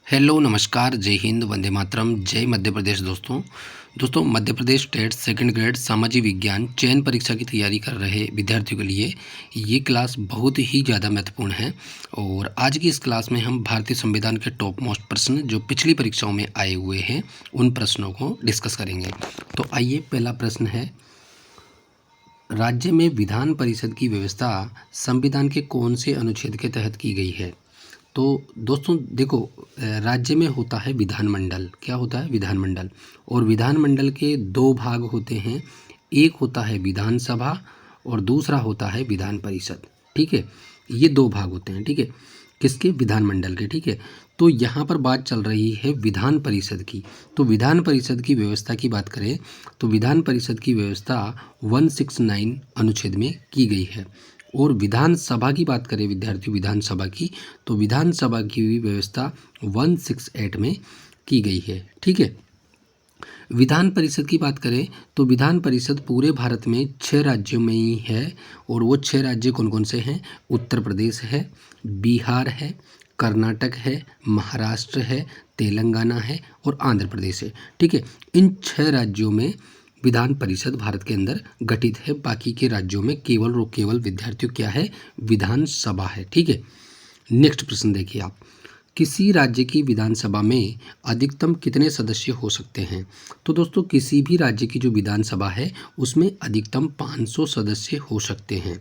Hello नमस्कार जय हिंद वंदे मातरम जय मध्य प्रदेश। दोस्तों Madhya Pradesh TET second grade सामाजिक विज्ञान चयन परीक्षा की तैयारी कर रहे विद्यार्थियों के लिए ये क्लास बहुत ही ज़्यादा महत्वपूर्ण है। और आज की इस क्लास में हम भारतीय संविधान के टॉप मोस्ट प्रश्न जो पिछली परीक्षाओं में आए हुए हैं उन प्रश्नों को डिस्कस करेंगे। तो आइए, पहला प्रश्न है, राज्य में विधान परिषद की व्यवस्था संविधान के कौन से अनुच्छेद के तहत की गई है? तो दोस्तों देखो, राज्य में होता है विधानमंडल। क्या होता है? विधानमंडल। और विधानमंडल के दो भाग होते हैं, एक होता है विधानसभा और दूसरा होता है विधान परिषद। ठीक है, ये दो भाग होते हैं। ठीक है, किसके? विधानमंडल के। ठीक है, तो यहाँ पर बात चल रही है विधान परिषद की। तो विधान परिषद की व्यवस्था की बात करें तो विधान परिषद की व्यवस्था 169 अनुच्छेद में की गई है। और विधानसभा की बात करें विद्यार्थियों, विधानसभा की, तो विधानसभा की भी व्यवस्था 168 में की गई है। ठीक है, विधान परिषद की बात करें तो विधान परिषद पूरे भारत में 6 राज्यों में ही है। और वो 6 राज्य कौन कौन से हैं? उत्तर प्रदेश है, बिहार है, कर्नाटक है, महाराष्ट्र है, तेलंगाना है और आंध्र प्रदेश है। ठीक है, इन 6 राज्यों में विधान परिषद भारत के अंदर गठित है। बाकी के राज्यों में केवल और केवल विद्यार्थियों क्या है? विधानसभा है। ठीक है, नेक्स्ट प्रश्न देखिए आप, किसी राज्य की विधानसभा में अधिकतम कितने सदस्य हो सकते हैं? तो दोस्तों, किसी भी राज्य की जो विधानसभा है उसमें अधिकतम 500 सदस्य हो सकते हैं।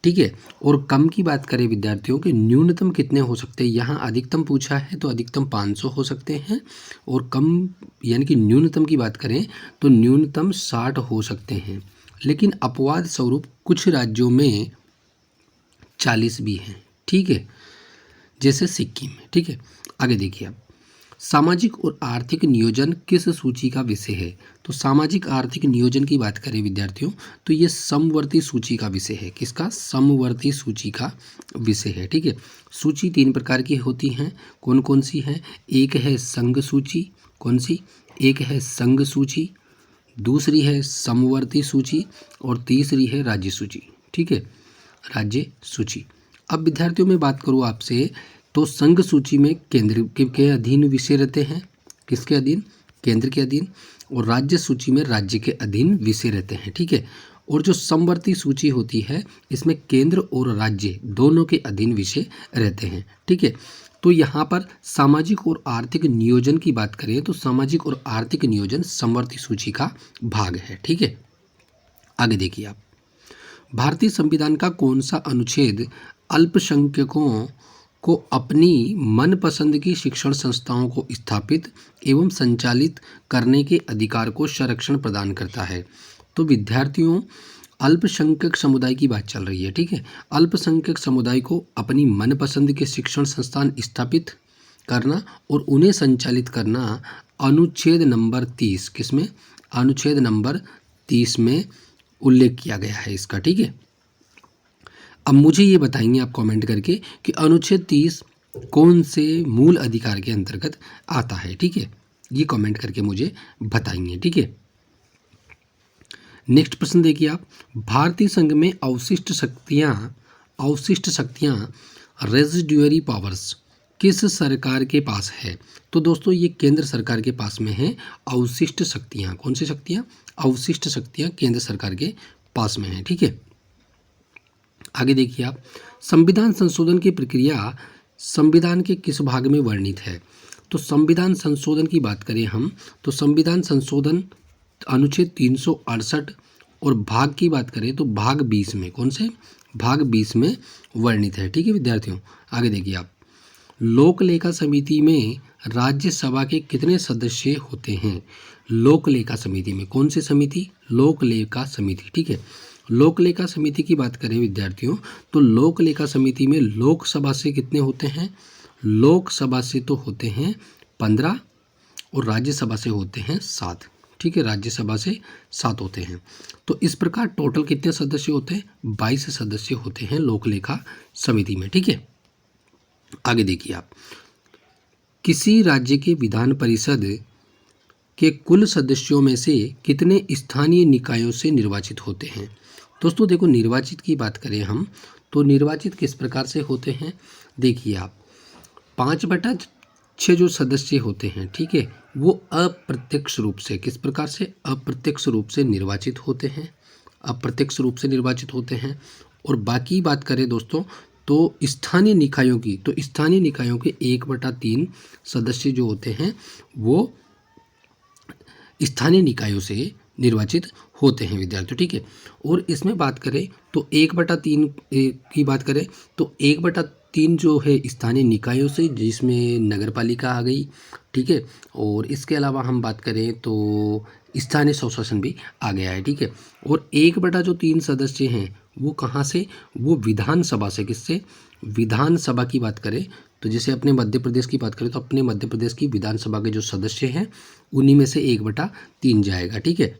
ठीक है, और कम की बात करें विद्यार्थियों के न्यूनतम कितने हो सकते हैं? यहाँ अधिकतम पूछा है तो अधिकतम 500 हो सकते हैं, और कम यानी कि न्यूनतम की बात करें तो न्यूनतम 60 हो सकते हैं। लेकिन अपवाद स्वरूप कुछ राज्यों में 40 भी हैं। ठीक है, जैसे सिक्किम। ठीक है, आगे देखिए आप, सामाजिक और आर्थिक नियोजन किस सूची का विषय है? तो सामाजिक आर्थिक नियोजन की बात करें विद्यार्थियों तो ये समवर्ती सूची का विषय है। किसका? समवर्ती सूची का विषय है। ठीक है, सूची 3 प्रकार की होती हैं। कौन कौन सी है? एक है संघ सूची। कौन सी? एक है संघ सूची, दूसरी है समवर्ती सूची और तीसरी है राज्य सूची। ठीक है, राज्य सूची। अब विद्यार्थियों में बात करूँ आपसे तो संघ सूची में केंद्र के अधीन विषय रहते हैं। किसके अधीन? केंद्र के अधीन। और राज्य सूची में राज्य के अधीन विषय रहते हैं। ठीक है, और जो समवर्ती सूची होती है इसमें केंद्र और राज्य दोनों के अधीन विषय रहते हैं। ठीक है, तो यहाँ पर सामाजिक और आर्थिक नियोजन की बात करें तो सामाजिक और आर्थिक नियोजन समवर्ती सूची का भाग है। ठीक है, आगे देखिए आप, भारतीय संविधान का कौन सा अनुच्छेद अल्पसंख्यकों को अपनी मनपसंद की शिक्षण संस्थाओं को स्थापित एवं संचालित करने के अधिकार को संरक्षण प्रदान करता है? तो विद्यार्थियों, अल्पसंख्यक समुदाय की बात चल रही है। ठीक है, अल्पसंख्यक समुदाय को अपनी मनपसंद के शिक्षण संस्थान स्थापित करना और उन्हें संचालित करना अनुच्छेद नंबर 30, किसमें? अनुच्छेद नंबर 30 में उल्लेख किया गया है इसका। ठीक है, अब मुझे ये बताएंगे आप कमेंट करके कि अनुच्छेद 30 कौन से मूल अधिकार के अंतर्गत आता है। ठीक है, ये कमेंट करके मुझे बताएंगे। ठीक है, नेक्स्ट प्रश्न देखिए आप, भारतीय संघ में अवशिष्ट शक्तियां रेजिड्यूअरी पावर्स किस सरकार के पास है? तो दोस्तों, ये केंद्र सरकार के पास में है अवशिष्ट शक्तियां। कौन सी शक्तियां? अवशिष्ट शक्तियां केंद्र सरकार के पास में है। ठीक है, आगे देखिए आप, संविधान संशोधन की प्रक्रिया संविधान के किस भाग में वर्णित है? तो संविधान संशोधन की बात करें हम तो संविधान संशोधन अनुच्छेद 368 और भाग की बात करें तो भाग 20 में। कौन से? भाग 20 में वर्णित है। ठीक है विद्यार्थियों, आगे देखिए आप, लोक लेखा समिति में राज्यसभा के कितने सदस्य होते हैं? लोक लेखा समिति में कौन सी समिति? लोक लेखा समिति। ठीक है, लोक लेखा समिति की बात करें विद्यार्थियों तो लोक लेखा समिति में लोकसभा से कितने होते हैं? लोकसभा से तो होते हैं 15 और राज्यसभा से होते हैं 7। ठीक है, राज्यसभा से 7 होते हैं। तो इस प्रकार टोटल कितने सदस्य होते हैं? 22 सदस्य होते हैं लोक लेखा समिति में। ठीक है, आगे देखिए आप, किसी राज्य के विधान परिषद के कुल सदस्यों में से कितने स्थानीय निकायों से निर्वाचित होते हैं? दोस्तों देखो, निर्वाचित की बात करें हम तो निर्वाचित किस प्रकार से होते हैं? देखिए आप, 5/4 6 जो सदस्य होते हैं, ठीक है, वो अप्रत्यक्ष रूप से, किस प्रकार से, अप्रत्यक्ष रूप से निर्वाचित होते हैं, अप्रत्यक्ष रूप से निर्वाचित होते हैं। और बाकी बात करें दोस्तों तो स्थानीय निकायों की, तो स्थानीय निकायों के 1/3 सदस्य जो होते हैं वो स्थानीय निकायों से निर्वाचित होते हैं विद्यार्थियों, ठीक है। और इसमें बात करें तो 1/3 की बात करें तो 1/3 जो है स्थानीय निकायों से, जिसमें नगर पालिका आ गई, ठीक है। और इसके अलावा हम बात करें तो स्थानीय स्वशासन भी आ गया है, ठीक है। और 1/3 सदस्य हैं वो कहाँ से, वो विधानसभा से, किससे, विधानसभा की बात करें तो जैसे अपने मध्य प्रदेश की बात करें तो अपने मध्य प्रदेश की विधानसभा के जो सदस्य हैं उन्हीं में से 1/3 जाएगा, ठीक है।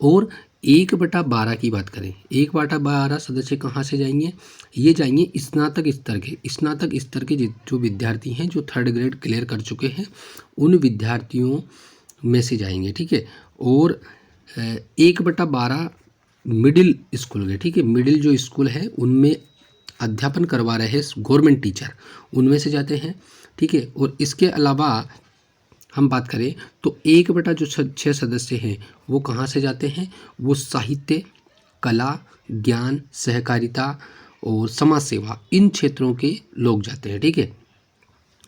और 1/12 की बात करें, 1/12 सदस्य कहाँ से जाएंगे, ये जाएंगे स्नातक स्तर के जो विद्यार्थी हैं जो 3rd ग्रेड क्लियर कर चुके हैं उन विद्यार्थियों में से जाएंगे, ठीक है। और 1/12 मिडिल स्कूल के, ठीक है, मिडिल जो स्कूल है उनमें अध्यापन करवा रहे गवर्नमेंट टीचर उनमें से जाते हैं, ठीक है। और इसके अलावा हम बात करें तो 1/6 सदस्य हैं वो कहाँ से जाते हैं, वो साहित्य, कला, ज्ञान, सहकारिता और समाज सेवा इन क्षेत्रों के लोग जाते हैं, ठीक है।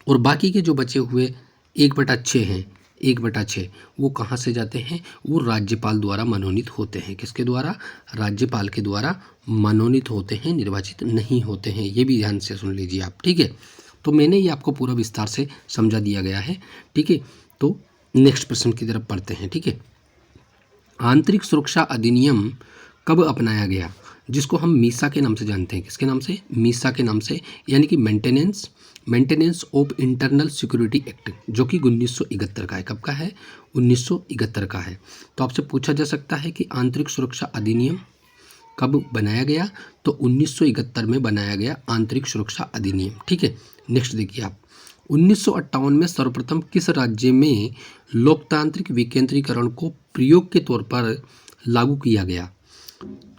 और बाकी के जो बचे हुए 1/6 हैं, 1/6 वो कहाँ से जाते हैं, वो राज्यपाल द्वारा मनोनीत होते हैं, किसके द्वारा, राज्यपाल के द्वारा मनोनीत होते हैं, निर्वाचित नहीं होते हैं। ये भी ध्यान से सुन लीजिए आप, ठीक है। तो मैंने ये आपको पूरा विस्तार से समझा दिया गया है, ठीक है। तो नेक्स्ट प्रश्न की तरफ पढ़ते हैं, ठीक है। आंतरिक सुरक्षा अधिनियम कब अपनाया गया, जिसको हम मीसा के नाम से जानते हैं, किसके नाम से, मीसा के नाम से, यानी कि maintenance of internal security act, जो कि 1971 का है। कब का है, 1971 का है। तो आपसे पूछा जा सकता है कि आंतरिक सुरक्षा अधिनियम कब बनाया गया, तो 1971 में बनाया गया आंतरिक सुरक्षा अधिनियम, ठीक है। नेक्स्ट देखिए आप, 1958 में सर्वप्रथम किस राज्य में लोकतांत्रिक विकेंद्रीकरण को प्रयोग के तौर पर लागू किया गया,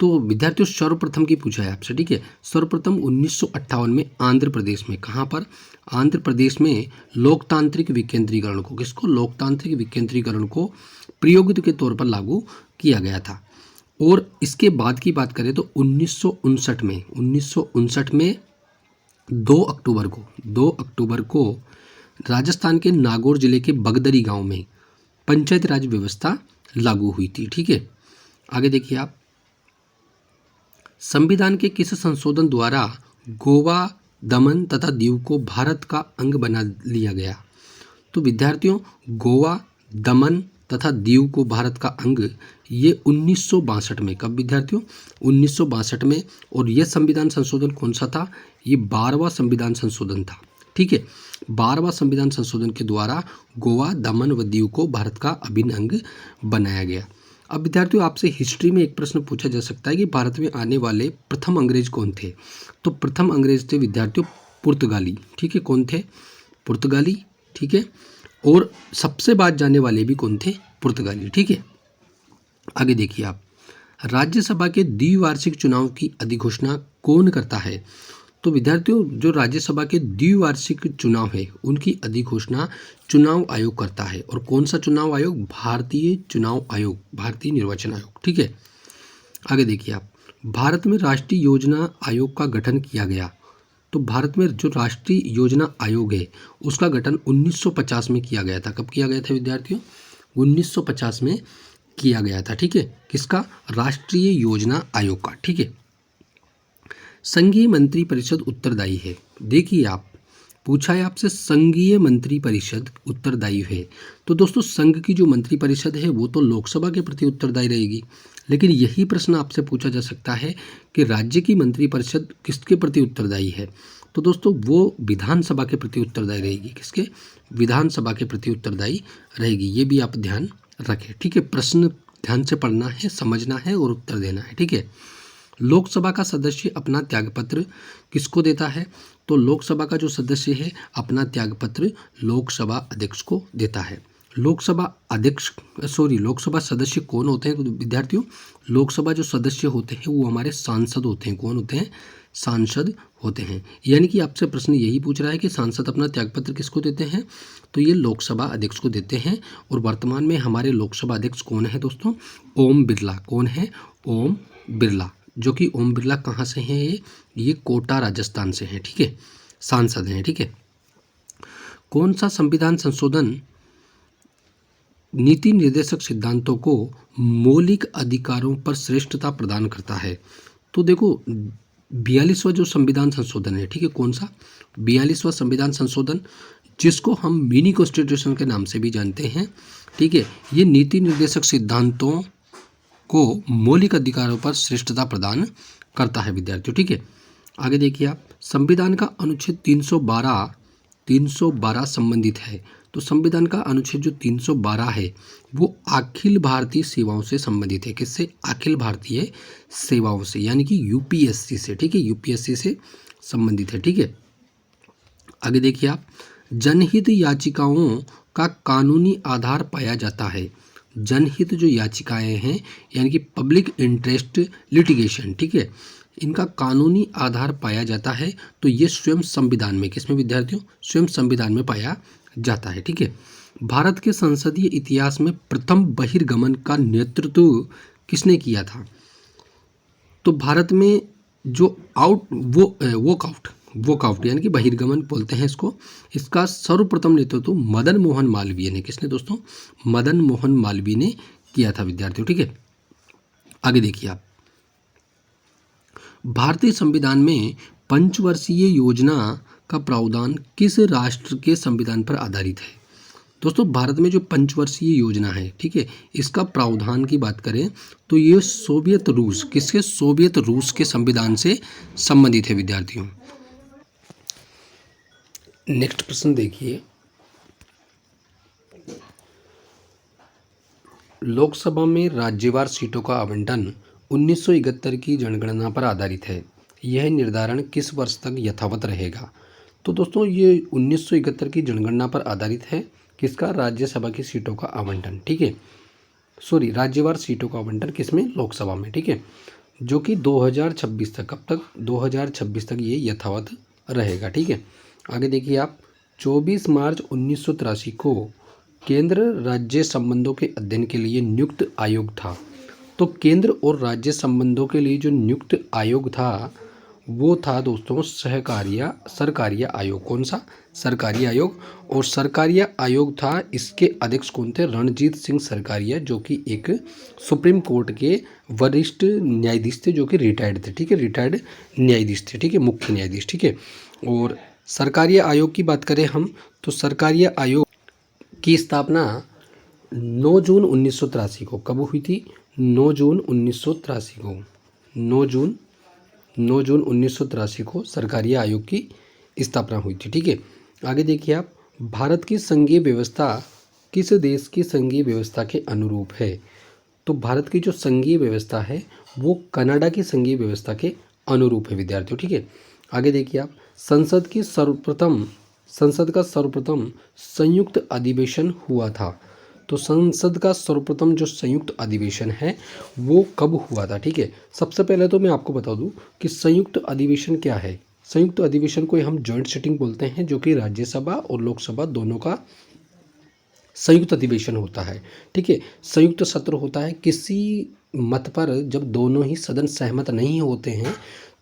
तो विद्यार्थियों सर्वप्रथम की पूछा है आपसे, ठीक है। सर्वप्रथम 1958 में आंध्र प्रदेश में, कहाँ पर, आंध्र प्रदेश में लोकतांत्रिक विकेंद्रीकरण को, किसको, लोकतांत्रिक विकेंद्रीकरण को प्रयोग के तौर पर लागू किया गया था। और इसके बाद की बात करें तो 1959 में 2 अक्टूबर को राजस्थान के नागौर जिले के बगदरी गांव में पंचायत राज व्यवस्था लागू हुई थी, ठीक है। आगे देखिए आप, संविधान के किस संशोधन द्वारा गोवा, दमन तथा दीव को भारत का अंग बना लिया गया, तो विद्यार्थियों गोवा, दमन तथा दीव को भारत का अंग, ये 1962 में, कब विद्यार्थियों, 1962 में। और यह संविधान संशोधन कौन सा था, ये 12वां संविधान संशोधन था, ठीक है। 12वां संविधान संशोधन के द्वारा गोवा, दमन व दीव को भारत का अभिन्न अंग बनाया गया। अब विद्यार्थियों आपसे हिस्ट्री में एक प्रश्न पूछा जा सकता है कि भारत में आने वाले प्रथम अंग्रेज कौन थे, तो प्रथम अंग्रेज थे विद्यार्थियों पुर्तगाली, ठीक है। कौन थे, पुर्तगाली, ठीक है। और सबसे बाद जाने वाले भी कौन थे, पुर्तगाली, ठीक है। आगे देखिए आप, राज्यसभा के द्विवार्षिक चुनाव की अधिघोषणा कौन करता है, तो विद्यार्थियों जो राज्यसभा के द्विवार्षिक चुनाव है उनकी अधिघोषणा चुनाव आयोग करता है। और कौन सा चुनाव आयोग, भारतीय चुनाव आयोग, भारतीय निर्वाचन आयोग, ठीक है। आगे देखिए आप, भारत में राष्ट्रीय योजना आयोग का गठन किया गया, तो भारत में जो राष्ट्रीय योजना आयोग है उसका गठन 1950 में किया गया था। कब किया गया था विद्यार्थियों, 1950 में किया गया था, ठीक है। किसका, राष्ट्रीय योजना आयोग का, ठीक है। संघीय मंत्री परिषद उत्तरदायी है, देखिए आप, पूछा है आपसे संघीय मंत्री परिषद उत्तरदायी है, तो दोस्तों संघ की जो मंत्री परिषद है वो तो लोकसभा के प्रति उत्तरदायी रहेगी, लेकिन यही प्रश्न आपसे पूछा जा सकता है कि राज्य की मंत्री परिषद किसके प्रति उत्तरदायी है, तो दोस्तों वो विधानसभा के प्रति उत्तरदायी रहेगी, किसके, विधानसभा के प्रति उत्तरदायी रहेगी। ये भी आप ध्यान रखें, ठीक है। प्रश्न ध्यान से पढ़ना है, समझना है और उत्तर देना है, ठीक है। लोकसभा का सदस्य अपना त्यागपत्र किसको देता है, तो लोकसभा का जो सदस्य है अपना त्यागपत्र लोकसभा अध्यक्ष को देता है। लोकसभा सदस्य कौन होते हैं, तो विद्यार्थियों लोकसभा जो सदस्य होते हैं वो हमारे सांसद होते हैं। कौन होते हैं, सांसद होते हैं। यानी कि आपसे प्रश्न यही पूछ रहा है कि सांसद अपना त्यागपत्र किसको देते हैं, तो ये लोकसभा अध्यक्ष को देते हैं। और वर्तमान में हमारे लोकसभा अध्यक्ष कौन है दोस्तों, ओम बिरला। कौन है, ओम बिरला, जो कि ओम बिरला कहाँ से हैं, ये कोटा राजस्थान से हैं, ठीक है, सांसद हैं, ठीक है। कौन सा संविधान संशोधन नीति निर्देशक सिद्धांतों को मौलिक अधिकारों पर श्रेष्ठता प्रदान करता है, तो देखो 42वां जो संविधान संशोधन है, ठीक है, कौन सा 42वां संविधान संशोधन, जिसको हम मिनी कॉन्स्टिट्यूशन के नाम से भी जानते हैं, ठीक है, ये नीति निर्देशक सिद्धांतों को मौलिक अधिकारों पर श्रेष्ठता प्रदान करता है विद्यार्थियों, ठीक है। आगे देखिए आप, संविधान का अनुच्छेद 312 संबंधित है। तो संविधान का अनुच्छेद जो 312 है वो अखिल भारतीय सेवाओं से संबंधित है। किससे, अखिल भारतीय सेवाओं से, यानी कि यूपीएससी से, ठीक है, यूपीएससी से संबंधित है, ठीक है। आगे देखिए आप, जनहित याचिकाओं का कानूनी आधार पाया जाता है। जनहित जो याचिकाएं हैं यानी कि पब्लिक इंटरेस्ट लिटिगेशन, ठीक है, इनका कानूनी आधार पाया जाता है। तो ये स्वयं संविधान में, किसमें विद्यार्थियों, स्वयं संविधान में पाया जाता है, ठीक है। भारत के संसदीय इतिहास में प्रथम बहिर्गमन का नेतृत्व किसने किया था, तो भारत में जो वॉकआउट यानी कि बहिर्गमन बोलते हैं इसको, इसका सर्वप्रथम नेतृत्व मदन मोहन मालवीय ने, किसने दोस्तों, मदन मोहन मालवीय ने किया था विद्यार्थियों, ठीक है। आगे देखिए आप, भारतीय संविधान में पंचवर्षीय योजना का प्रावधान किस राष्ट्र के संविधान पर आधारित है। दोस्तों भारत में जो पंचवर्षीय योजना है, ठीक है, इसका प्रावधान की बात करें तो ये सोवियत रूस, किसके, सोवियत रूस के संविधान से संबंधित है विद्यार्थियों। नेक्स्ट प्रश्न देखिए, लोकसभा में राज्यवार सीटों का आवंटन 1971 की जनगणना पर आधारित है। यह निर्धारण किस वर्ष तक यथावत रहेगा। तो दोस्तों ये 1971 की जनगणना पर आधारित है, किसका, राज्यसभा की सीटों का आवंटन, ठीक है, सॉरी राज्यवार सीटों का आवंटन किसमें, लोकसभा में, ठीक है, जो कि 2026 तक, कब तक, 2026 तक ये यथावत रहेगा, ठीक है। आगे देखिए आप, 24 मार्च 1983 को केंद्र राज्य संबंधों के अध्ययन के लिए नियुक्त आयोग था। तो केंद्र और राज्य संबंधों के लिए जो नियुक्त आयोग था वो था दोस्तों सरकारिया आयोग। कौन सा, सरकारिया आयोग। और सरकारिया आयोग था, इसके अध्यक्ष कौन थे, रणजीत सिंह सरकारिया, जो कि एक सुप्रीम कोर्ट के वरिष्ठ न्यायाधीश थे, जो कि रिटायर्ड थे, ठीक है, रिटायर्ड न्यायाधीश थे, ठीक है, मुख्य न्यायाधीश, ठीक है। और सरकारिया आयोग की बात करें हम तो सरकारिया आयोग की स्थापना 9 जून 1983 को कब हुई थी, 9 जून 1983 को, 9 जून 1983 को सरकारिया आयोग की स्थापना हुई थी, ठीक है। आगे देखिए आप, भारत की संघीय व्यवस्था किस देश की संघीय व्यवस्था के अनुरूप है। तो भारत की जो संघीय व्यवस्था है वो कनाडा की संघीय व्यवस्था के अनुरूप है विद्यार्थियों, ठीक है। आगे देखिए आप, संसद का सर्वप्रथम संयुक्त अधिवेशन हुआ था। तो संसद का सर्वप्रथम जो संयुक्त अधिवेशन है वो कब हुआ था, ठीक है। सबसे पहले तो मैं आपको बता दूं कि संयुक्त अधिवेशन क्या है। संयुक्त अधिवेशन को हम जॉइंट सिटिंग बोलते हैं, जो कि राज्यसभा और लोकसभा दोनों का संयुक्त अधिवेशन होता है, ठीक है। संयुक्त सत्र होता है, किसी मत पर जब दोनों ही सदन सहमत नहीं होते हैं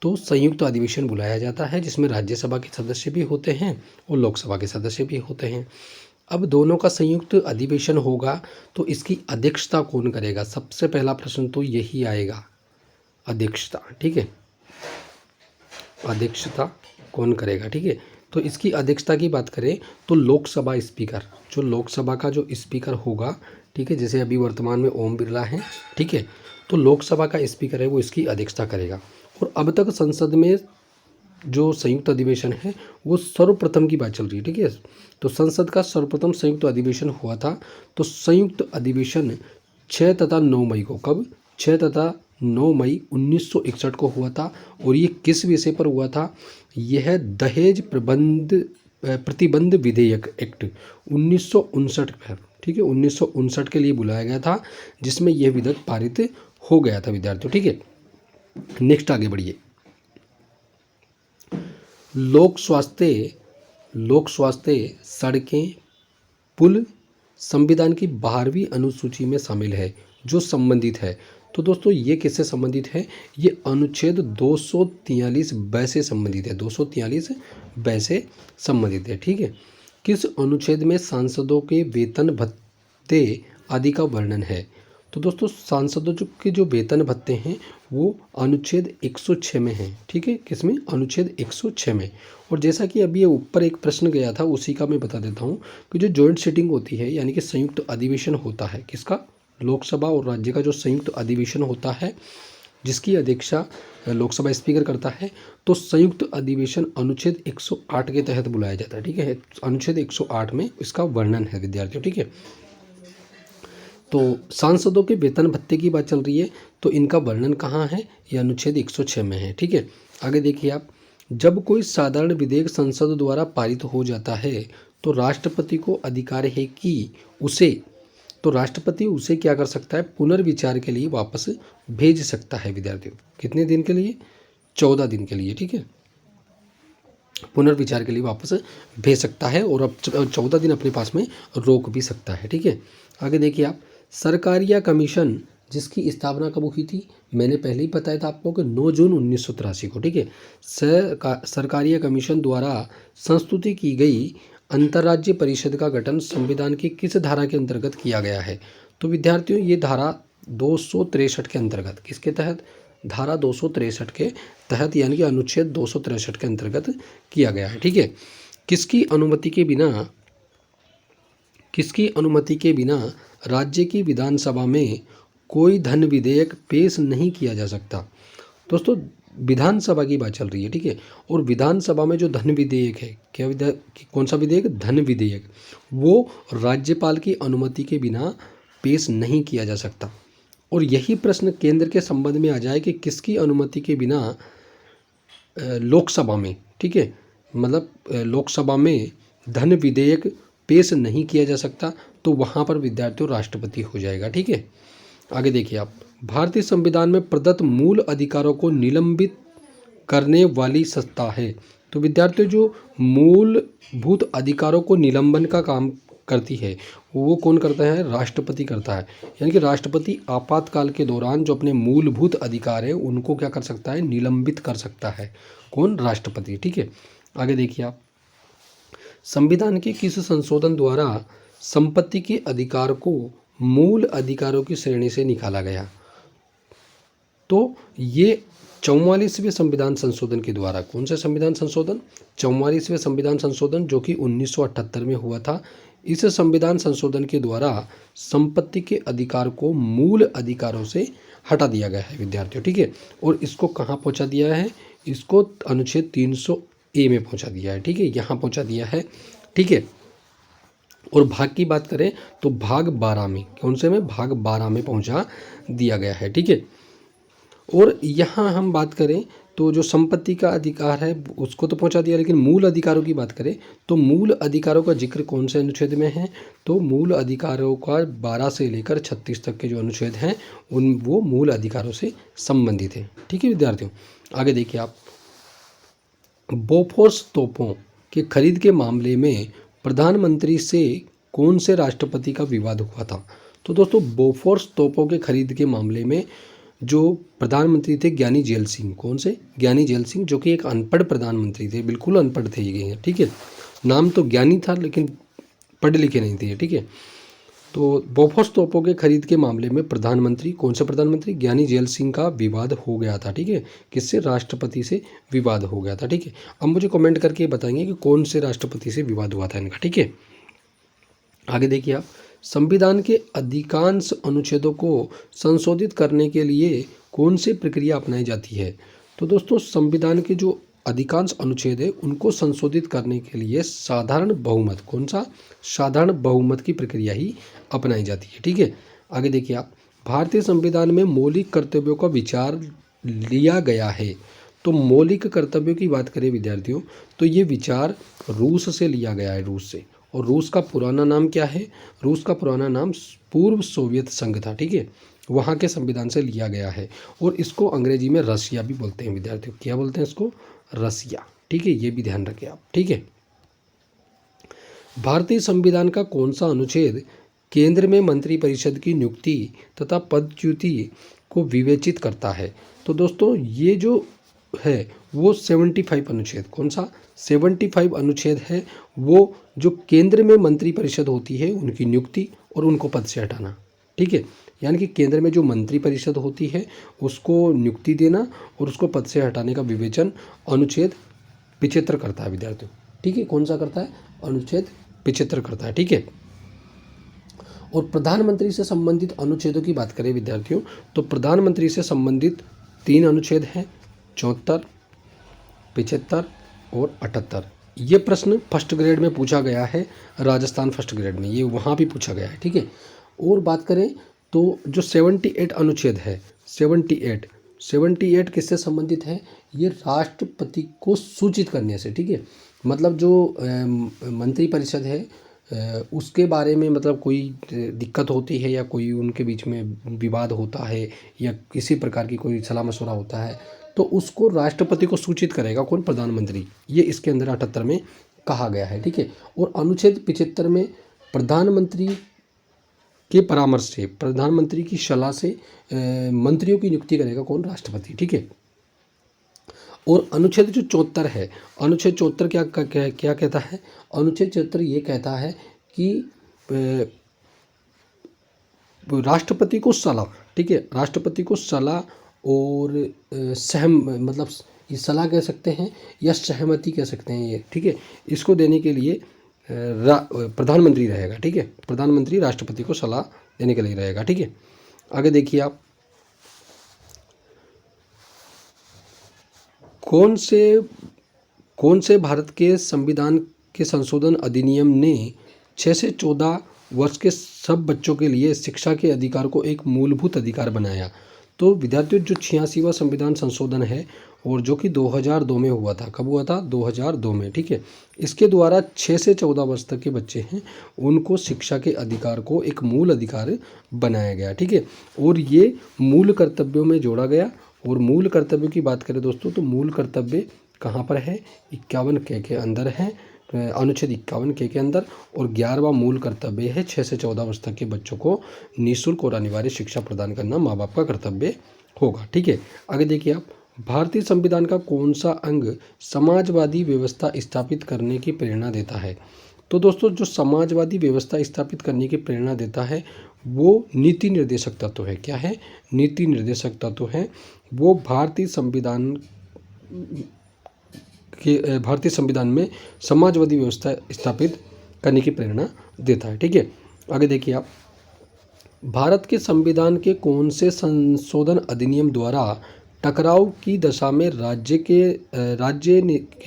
तो संयुक्त अधिवेशन बुलाया जाता है, जिसमें राज्यसभा के सदस्य भी होते हैं और लोकसभा के सदस्य भी होते हैं। अब दोनों का संयुक्त अधिवेशन होगा तो इसकी अध्यक्षता कौन करेगा। सबसे पहला प्रश्न तो यही आएगा, अध्यक्षता, ठीक है, अध्यक्षता कौन करेगा, ठीक है। तो इसकी अध्यक्षता की बात करें तो लोकसभा स्पीकर, जो लोकसभा का जो स्पीकर होगा, ठीक है, जैसे अभी वर्तमान में ओम बिरला हैं, ठीक है, तो लोकसभा का स्पीकर है वो इसकी अध्यक्षता करेगा। और अब तक संसद में जो संयुक्त अधिवेशन है वो सर्वप्रथम की बात चल रही है, ठीक है। तो संसद का सर्वप्रथम संयुक्त अधिवेशन हुआ था। तो संयुक्त अधिवेशन 6 तथा 9 मई को, कब, 6 तथा 9 मई 1961 को हुआ था। और ये किस विषय पर हुआ था, यह दहेज प्रतिबंध विधेयक एक्ट 1959 पर, ठीक है, 1959 के लिए बुलाया गया था, जिसमें यह विधेयक पारित हो गया था विद्यार्थियों, ठीक है। नेक्स्ट आगे बढ़िए, लोक स्वास्थ्य, सड़कें, पुल संविधान की 12वीं अनुसूची में शामिल है जो संबंधित है। तो दोस्तों ये किससे संबंधित है? ये अनुच्छेद 243 ब से संबंधित है। 243 ब से संबंधित है। ठीक है। किस अनुच्छेद में सांसदों के वेतन भत्ते आदि का वर्णन है? तो दोस्तों सांसदों के जो वेतन भत्ते हैं वो अनुच्छेद 106 में है। ठीक है। किसमें? अनुच्छेद 106 में। और जैसा कि अभी ये ऊपर एक प्रश्न गया था उसी का मैं बता देता हूँ कि जो जॉइंट सिटिंग होती है यानी कि संयुक्त अधिवेशन होता है किसका? लोकसभा और राज्य का जो संयुक्त अधिवेशन होता है जिसकी अध्यक्षता लोकसभा स्पीकर करता है, तो संयुक्त अधिवेशन अनुच्छेद 108 के तहत बुलाया जाता है। ठीक है। अनुच्छेद 108 में इसका वर्णन है विद्यार्थियों। ठीक है। तो सांसदों के वेतन भत्ते की बात चल रही है तो इनका वर्णन कहाँ है? ये अनुच्छेद 106 में है। ठीक है। आगे देखिए आप, जब कोई साधारण विधेयक संसद द्वारा पारित हो जाता है तो राष्ट्रपति को अधिकार है कि राष्ट्रपति उसे क्या कर सकता है? पुनर्विचार के लिए वापस भेज सकता है विद्यार्थियों। कितने दिन के लिए? 14 दिन के लिए। ठीक है। पुनर्विचार के लिए वापस भेज सकता है और अब 14 दिन अपने पास में रोक भी सकता है। ठीक है। आगे देखिए आप, सरकारिया कमीशन जिसकी स्थापना कब हुई थी? मैंने पहले ही बताया था आपको कि 9 जून 1983 को। ठीक है। सरकारिया कमीशन द्वारा संस्तुति की गई अंतर्राज्य परिषद का गठन संविधान की किस धारा के अंतर्गत किया गया है? तो विद्यार्थियों ये धारा 263 के अंतर्गत, किसके तहत? धारा 263 के तहत यानी कि अनुच्छेद 263 के अंतर्गत किया गया है। ठीक है। किसकी अनुमति के बिना राज्य की विधानसभा में कोई धन विधेयक पेश नहीं किया जा सकता? दोस्तों विधानसभा की बात चल रही है। ठीक है। और विधानसभा में जो धन विधेयक है, कौन सा विधेयक? धन विधेयक, वो राज्यपाल की अनुमति के बिना पेश नहीं किया जा सकता। और यही प्रश्न केंद्र के संबंध में आ जाए कि किसकी अनुमति के बिना लोकसभा में, ठीक है, मतलब लोकसभा में धन विधेयक पेश नहीं किया जा सकता, तो वहाँ पर विद्यार्थियों राष्ट्रपति हो जाएगा। ठीक है। आगे देखिए आप, भारतीय संविधान में प्रदत्त मूल अधिकारों को निलंबित करने वाली संस्था है। तो विद्यार्थियों जो मूलभूत अधिकारों को निलंबन का काम करती है वो कौन करता है? राष्ट्रपति करता है। यानी कि राष्ट्रपति आपातकाल के दौरान जो अपने मूलभूत अधिकार है उनको क्या कर सकता है? निलंबित कर सकता है। कौन? राष्ट्रपति। ठीक है। आगे देखिए आप, संविधान के किस संशोधन द्वारा संपत्ति के अधिकार को मूल अधिकारों की श्रेणी से निकाला गया? तो ये 44वें संविधान संशोधन के द्वारा। कौन सा संविधान संशोधन? 44वें संविधान संशोधन जो कि 1978 में हुआ था। इस संविधान संशोधन के द्वारा संपत्ति के अधिकार को मूल अधिकारों से हटा दिया गया है विद्यार्थियों। ठीक है। और इसको कहाँ पहुँचा दिया है? इसको अनुच्छेद 300A में पहुँचा दिया है। ठीक है। यहाँ पहुँचा दिया है। ठीक है। और भाग की बात करें तो भाग 12 में, कौन से में? भाग 12 में पहुँचा दिया गया है। ठीक है। और यहाँ हम बात करें तो जो संपत्ति का अधिकार है उसको तो पहुंचा दिया, लेकिन मूल अधिकारों की बात करें तो मूल अधिकारों का जिक्र कौन से अनुच्छेद में है? तो मूल अधिकारों का 12 से लेकर 36 तक के जो अनुच्छेद हैं वो मूल अधिकारों से संबंधित है। ठीक है विद्यार्थियों। आगे देखिए आप, बोफोर्स तोपों के खरीद के मामले में प्रधानमंत्री से कौन से राष्ट्रपति का विवाद हुआ था? तो दोस्तों बोफोर्स तोपों के खरीद के मामले में जो प्रधानमंत्री थे ज्ञानी जेल सिंह। कौन से? ज्ञानी जेल सिंह, जो कि एक अनपढ़ प्रधानमंत्री थे, बिल्कुल अनपढ़ थे ये। ठीक है। नाम तो ज्ञानी था लेकिन पढ़े लिखे नहीं थे। ठीक है। तो बोफोर्स तोपों के खरीद के मामले में प्रधानमंत्री, कौन सा प्रधानमंत्री? ज्ञानी जेल सिंह का विवाद हो गया था। ठीक है। किससे? राष्ट्रपति से विवाद हो गया था। ठीक है। अब मुझे कमेंट करके बताएंगे कि कौन से राष्ट्रपति से विवाद हुआ था इनका। ठीक है। आगे देखिए आप, संविधान के अधिकांश अनुच्छेदों को संशोधित करने के लिए कौन सी प्रक्रिया अपनाई जाती है? तो दोस्तों संविधान के जो अधिकांश अनुच्छेद है उनको संशोधित करने के लिए साधारण बहुमत, कौन सा? साधारण बहुमत की प्रक्रिया ही अपनाई जाती है। ठीक है। आगे देखिए आप, भारतीय संविधान में मौलिक कर्तव्यों का विचार लिया गया है। तो मौलिक कर्तव्यों की बात करें विद्यार्थियों तो ये विचार रूस से लिया गया है, रूस से। और रूस का पुराना नाम क्या है? रूस का पुराना नाम पूर्व सोवियत संघ था। ठीक है। वहाँ के संविधान से लिया गया है और इसको अंग्रेजी में रसिया भी बोलते हैं विद्यार्थियों। क्या बोलते हैं इसको? रसिया। ठीक है, ये भी ध्यान रखें आप। ठीक है, भारतीय संविधान का कौन सा अनुच्छेद केंद्र में मंत्रिपरिषद की नियुक्ति तथा पदच्युति को विवेचित करता है? तो दोस्तों ये जो है वो 75 अनुच्छेद, कौन सा 75 अनुच्छेद है वो, जो केंद्र में मंत्रिपरिषद होती है उनकी नियुक्ति और उनको पद से हटाना। ठीक है, यानी कि केंद्र में जो मंत्रिपरिषद होती है उसको नियुक्ति देना और उसको पद से हटाने का विवेचन अनुच्छेद 75 करता है विद्यार्थियों। ठीक है, कौन सा करता है? अनुच्छेद 75 करता है। ठीक है, और प्रधानमंत्री से संबंधित अनुच्छेदों की बात करें विद्यार्थियों, तो प्रधानमंत्री से संबंधित 3 अनुच्छेद हैं, 74, 75 और 78। ये प्रश्न फर्स्ट ग्रेड में पूछा गया है, राजस्थान फर्स्ट ग्रेड में, ये वहाँ भी पूछा गया है। ठीक है, और बात करें तो जो 78 अनुच्छेद है, 78 किससे संबंधित है? ये राष्ट्रपति को सूचित करने से। ठीक है, मतलब जो मंत्रिपरिषद है उसके बारे में मतलब कोई दिक्कत होती है या कोई उनके बीच में विवाद होता है या किसी प्रकार की कोई सलाह मशवरा होता है तो उसको राष्ट्रपति को सूचित करेगा कौन? प्रधानमंत्री। ये इसके अंदर 78 में कहा गया है। ठीक है, और अनुच्छेद 75 में प्रधानमंत्री के परामर्श से, प्रधानमंत्री की सलाह से मंत्रियों की नियुक्ति करेगा कौन? राष्ट्रपति। ठीक है, और अनुच्छेद जो 74 है, अनुच्छेद 74 क्या कहता है? अनुच्छेद 74 ये कहता है कि राष्ट्रपति को सलाह, ठीक है, राष्ट्रपति को सलाह और मतलब ये सलाह कह सकते हैं या सहमति कह सकते हैं ये। ठीक है, इसको देने के लिए प्रधानमंत्री रहेगा। ठीक है, प्रधानमंत्री राष्ट्रपति को सलाह देने के लिए रहेगा। ठीक है, आगे देखिए आप, कौन से भारत के संविधान के संशोधन अधिनियम ने 6 से 14 वर्ष के सब बच्चों के लिए शिक्षा के अधिकार को एक मूलभूत अधिकार बनाया? तो विद्यार्थियों जो 86वां संविधान संशोधन है और जो कि 2002 में हुआ था, कब हुआ था? 2002 में। ठीक है, इसके द्वारा 6 से 14 वर्ष तक के बच्चे हैं उनको शिक्षा के अधिकार को एक मूल अधिकार बनाया गया। ठीक है, और ये मूल कर्तव्यों में जोड़ा गया। और मूल कर्तव्य की बात करें दोस्तों तो मूल कर्तव्य कहाँ पर है? 51 के अंदर है, अनुच्छेद 51 के अंदर। और 11वां मूल कर्तव्य है 6 से 14 वर्ष तक के बच्चों को निःशुल्क और अनिवार्य शिक्षा प्रदान करना माँ बाप का कर्तव्य होगा। ठीक है, आगे देखिए आप, भारतीय संविधान का कौन सा अंग समाजवादी व्यवस्था स्थापित करने की प्रेरणा देता है? तो दोस्तों जो समाजवादी व्यवस्था स्थापित करने की प्रेरणा देता है वो नीति निर्देशक तत्व है। क्या है? नीति निर्देशक तत्व है। वो भारतीय संविधान में समाजवादी व्यवस्था स्थापित करने की प्रेरणा देता है। ठीक है, आगे देखिए आप, भारत के संविधान के कौन से संशोधन अधिनियम द्वारा टकराव की दशा में राज्य के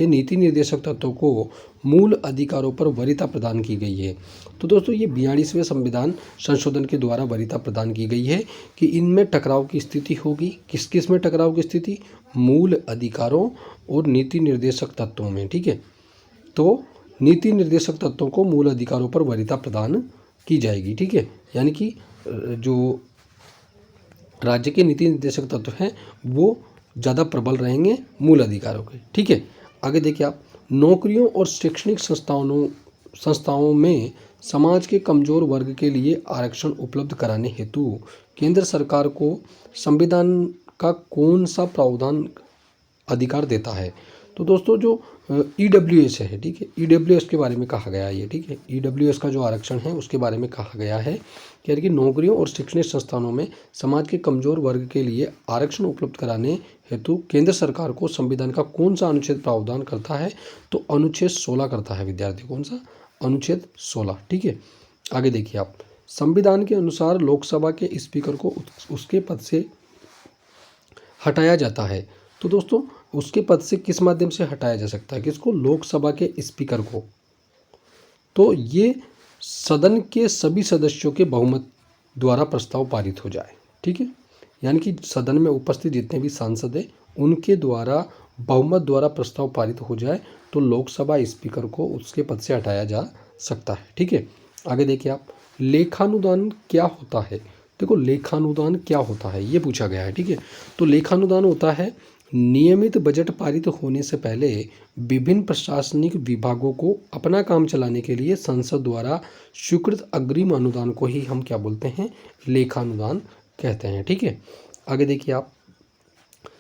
नीति निर्देशक तत्वों को मूल अधिकारों पर वरीयता प्रदान की गई है? तो दोस्तों ये 42वें संविधान संशोधन के द्वारा वरीयता प्रदान की गई है कि इनमें टकराव की स्थिति होगी। किस किस में टकराव की स्थिति? मूल अधिकारों और नीति निर्देशक तत्वों में। ठीक है, तो नीति निर्देशक तत्वों को मूल अधिकारों पर वरीयता प्रदान की जाएगी। ठीक है, यानी कि जो राज्य के नीति निर्देशक तत्व हैं वो ज़्यादा प्रबल रहेंगे मूल अधिकारों के। ठीक है, आगे देखिए आप, नौकरियों और शैक्षणिक संस्थाओं में समाज के कमजोर वर्ग के लिए आरक्षण उपलब्ध कराने हेतु केंद्र सरकार को संविधान का कौन सा प्रावधान अधिकार देता है? तो दोस्तों जो EWS है, ठीक है, EWS के बारे में कहा गया है ये। ठीक है, EWS का जो आरक्षण है उसके बारे में कहा गया है कि नौकरियों और शैक्षणिक संस्थानों में समाज के कमजोर वर्ग के लिए आरक्षण उपलब्ध कराने हेतु केंद्र सरकार को संविधान का कौन सा अनुच्छेद प्रावधान करता है? तो अनुच्छेद 16 करता है विद्यार्थी। कौन सा? अनुच्छेद 16। ठीक है, आगे देखिए आप, संविधान के अनुसार लोकसभा के स्पीकर को उसके पद से हटाया जाता है। तो दोस्तों उसके पद से किस माध्यम से हटाया जा सकता है? किसको? लोकसभा के स्पीकर को। तो ये सदन के सभी सदस्यों के बहुमत द्वारा प्रस्ताव पारित हो जाए। ठीक है, यानी कि सदन में उपस्थित जितने भी सांसद हैं उनके द्वारा बहुमत द्वारा प्रस्ताव पारित हो जाए तो लोकसभा स्पीकर को उसके पद से हटाया जा सकता है। ठीक है, आगे देखिए आप, लेखानुदान क्या होता है? देखो लेखानुदान क्या होता है ये पूछा गया है। ठीक है, तो लेखानुदान होता है नियमित बजट पारित होने से पहले विभिन्न प्रशासनिक विभागों को अपना काम चलाने के लिए संसद द्वारा स्वीकृत अग्रिम अनुदान को ही हम क्या बोलते हैं, लेखानुदान कहते हैं। ठीक है, आगे देखिए आप,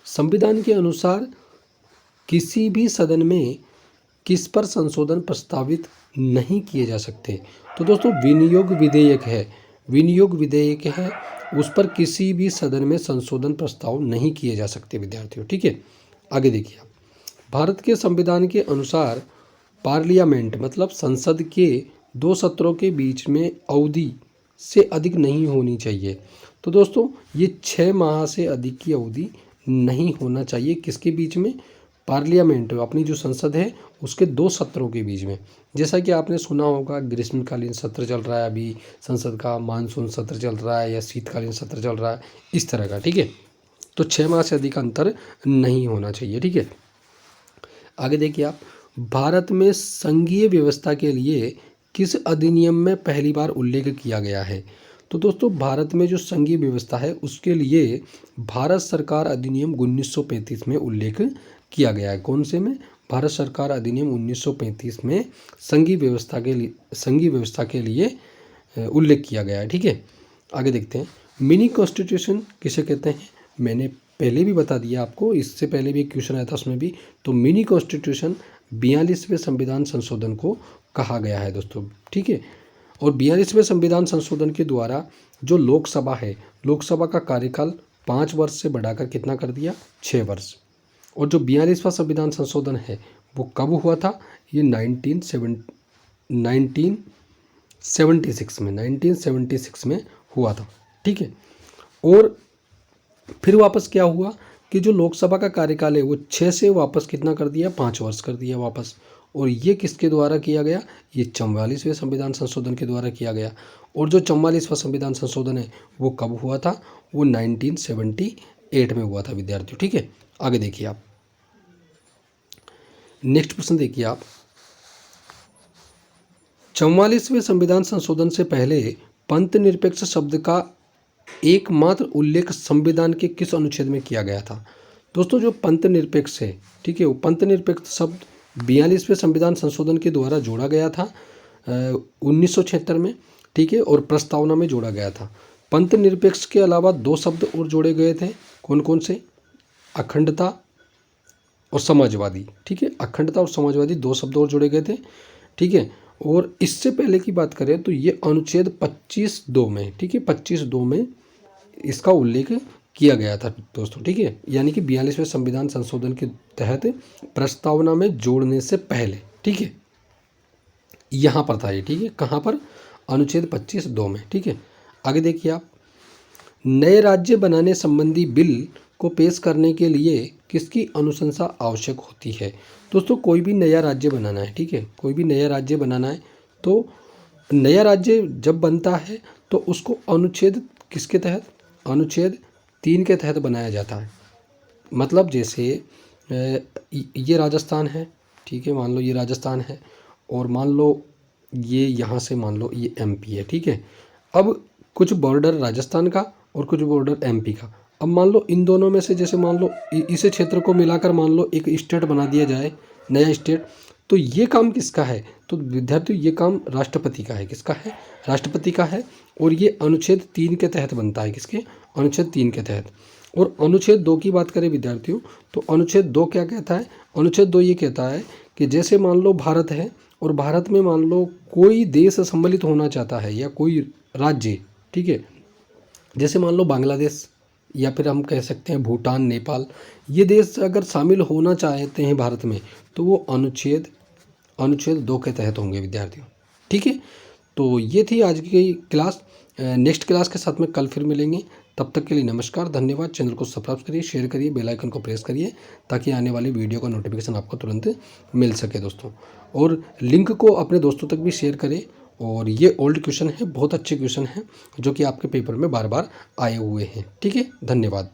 संविधान के अनुसार किसी भी सदन में किस पर संशोधन प्रस्तावित नहीं किए जा सकते। तो दोस्तों विनियोग विधेयक है, विनियोग विधेयक है, उस पर किसी भी सदन में संशोधन प्रस्ताव नहीं किए जा सकते विद्यार्थियों। ठीक है, आगे देखिए आप, भारत के संविधान के अनुसार पार्लियामेंट मतलब संसद के 2 सत्रों के बीच में अवधि से अधिक नहीं होनी चाहिए। तो दोस्तों ये 6 माह से अधिक की अवधि नहीं होना चाहिए, किसके बीच में, पार्लियामेंट अपनी जो संसद है उसके 2 सत्रों के बीच में। जैसा कि आपने सुना होगा ग्रीष्मकालीन सत्र चल रहा है अभी संसद का, मानसून सत्र चल रहा है या शीतकालीन सत्र चल रहा है, इस तरह का। ठीक है, तो 6 माह से अधिक अंतर नहीं होना चाहिए। ठीक है, आगे देखिए आप, भारत में संघीय व्यवस्था के लिए किस अधिनियम में पहली बार उल्लेख किया गया है। तो दोस्तों भारत में जो संघीय व्यवस्था है उसके लिए भारत सरकार अधिनियम 1935 में उल्लेख किया गया है। कौन से में, भारत सरकार अधिनियम 1935 में संघीय व्यवस्था के लिए उल्लेख किया गया है। ठीक है, आगे देखते हैं, मिनी कॉन्स्टिट्यूशन किसे कहते हैं। मैंने पहले भी बता दिया आपको, इससे पहले भी एक क्वेश्चन आया था उसमें भी। तो मिनी कॉन्स्टिट्यूशन 42वें संविधान संशोधन को कहा गया है दोस्तों। ठीक है, और 42वें संविधान संशोधन के द्वारा जो लोकसभा है, लोकसभा का कार्यकाल 5 वर्ष से बढ़ाकर कितना कर दिया, 6 वर्ष। और जो 42वां संविधान संशोधन है वो कब हुआ था, ये 1976 में हुआ था। ठीक है, और फिर वापस क्या हुआ कि जो लोकसभा का कार्यकाल है वो 6 से वापस कितना कर दिया, 5 वर्ष कर दिया वापस। और ये किसके द्वारा किया गया, ये 44वें संविधान संशोधन के द्वारा किया गया। और जो 44वां संविधान संशोधन है वो कब हुआ था, वो 1978 में हुआ था विद्यार्थियों। ठीक है, आगे देखिए आप, नेक्स्ट प्रश्न देखिए आप, 44वें संविधान संशोधन से पहले पंथ निरपेक्ष शब्द का एकमात्र उल्लेख संविधान के किस अनुच्छेद में किया गया था। दोस्तों जो पंथ निरपेक्ष है, ठीक है, वो पंथ निरपेक्ष शब्द 42वें संविधान संशोधन के द्वारा जोड़ा गया था 1976 में। ठीक है, और प्रस्तावना में जोड़ा गया था। पंथ निरपेक्ष के अलावा 2 शब्द और जोड़े गए थे, कौन कौन से, अखंडता और समाजवादी। ठीक है, अखंडता और समाजवादी 2 शब्द और जोड़े गए थे। ठीक है, और इससे पहले की बात करें तो ये अनुच्छेद 25(2) में, ठीक है, 25(2) में इसका उल्लेख किया गया था दोस्तों। ठीक है, यानी कि 42वें संविधान संशोधन के तहत प्रस्तावना में जोड़ने से पहले। ठीक है, यहाँ पर था ये। ठीक है, कहाँ पर, अनुच्छेद 25(2) में। ठीक है, आगे देखिए आप, नए राज्य बनाने संबंधी बिल को पेश करने के लिए किसकी अनुशंसा आवश्यक होती है। दोस्तों कोई भी नया राज्य बनाना है, ठीक है, कोई भी नया राज्य बनाना है तो नया राज्य जब बनता है तो उसको अनुच्छेद किसके तहत, अनुच्छेद 3 के तहत बनाया जाता है। मतलब जैसे ये राजस्थान है, ठीक है, मान लो ये राजस्थान है, और मान लो ये यहाँ से मान लो ये MP है। ठीक है, अब कुछ बॉर्डर राजस्थान का और कुछ बॉर्डर MP का। अब मान लो इन दोनों में से जैसे मान लो इस क्षेत्र को मिलाकर मान लो एक स्टेट बना दिया जाए, नया स्टेट, तो ये काम किसका है, तो विद्यार्थियों ये काम राष्ट्रपति का है। किसका है, राष्ट्रपति का है। और ये अनुच्छेद 3 के तहत बनता है, किसके, अनुच्छेद 3 के तहत। और अनुच्छेद 2 की बात करें विद्यार्थियों तो अनुच्छेद 2 क्या कहता है, अनुच्छेद 2 ये कहता है कि जैसे मान लो भारत है और भारत में मान लो कोई देश सम्मिलित होना चाहता है या कोई राज्य, ठीक है, जैसे मान लो बांग्लादेश या फिर हम कह सकते हैं भूटान, नेपाल, ये देश अगर शामिल होना चाहते हैं भारत में तो वो अनुच्छेद 2 के तहत होंगे विद्यार्थियों। ठीक है, तो ये थी आज की क्लास। नेक्स्ट क्लास के साथ में कल फिर मिलेंगे। तब तक के लिए नमस्कार, धन्यवाद। चैनल को सब्सक्राइब करिए, शेयर करिए, बेल आइकन को प्रेस करिए ताकि आने वाली वीडियो का नोटिफिकेशन आपको तुरंत मिल सके दोस्तों। और लिंक को अपने दोस्तों तक भी शेयर करें। और ये ओल्ड क्वेश्चन है, बहुत अच्छे क्वेश्चन हैं जो कि आपके पेपर में बार बार आए हुए हैं। ठीक है, धन्यवाद।